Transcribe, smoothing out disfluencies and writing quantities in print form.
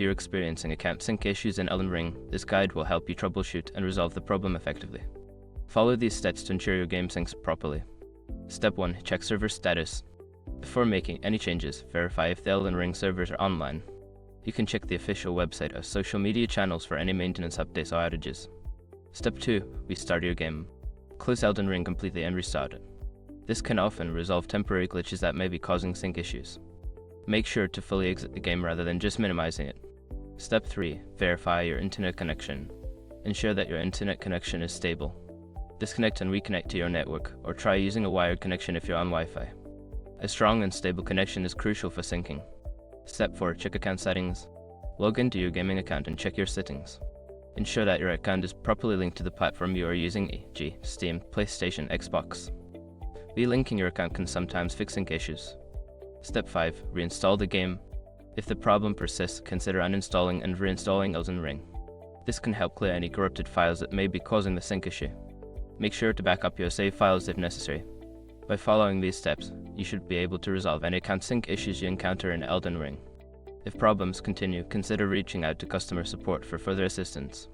you're experiencing account sync issues in Elden Ring, this guide will help you troubleshoot and resolve the problem effectively. Follow these steps to ensure your game syncs properly. Step 1. Check server status. Before making any changes, verify if the Elden Ring servers are online. You can check the official website or social media channels for any maintenance updates or outages. Step 2. Restart your game. Close Elden Ring completely and restart it. This can often resolve temporary glitches that may be causing sync issues. Make sure to fully exit the game rather than just minimizing it. Step 3. Verify your internet connection. Ensure that your internet connection is stable. Disconnect and reconnect to your network, or try using a wired connection if you're on Wi-Fi. A strong and stable connection is crucial for syncing. Step 4. Check account settings. Log into your gaming account and check your settings. Ensure that your account is properly linked to the platform you are using, e.g., Steam, PlayStation, Xbox. Relinking your account can sometimes fix sync issues. Step 5. Reinstall the game. If the problem persists, consider uninstalling and reinstalling Elden Ring. This can help clear any corrupted files that may be causing the sync issue. Make sure to back up your save files if necessary. By following these steps, you should be able to resolve any account sync issues you encounter in Elden Ring. If problems continue, consider reaching out to customer support for further assistance.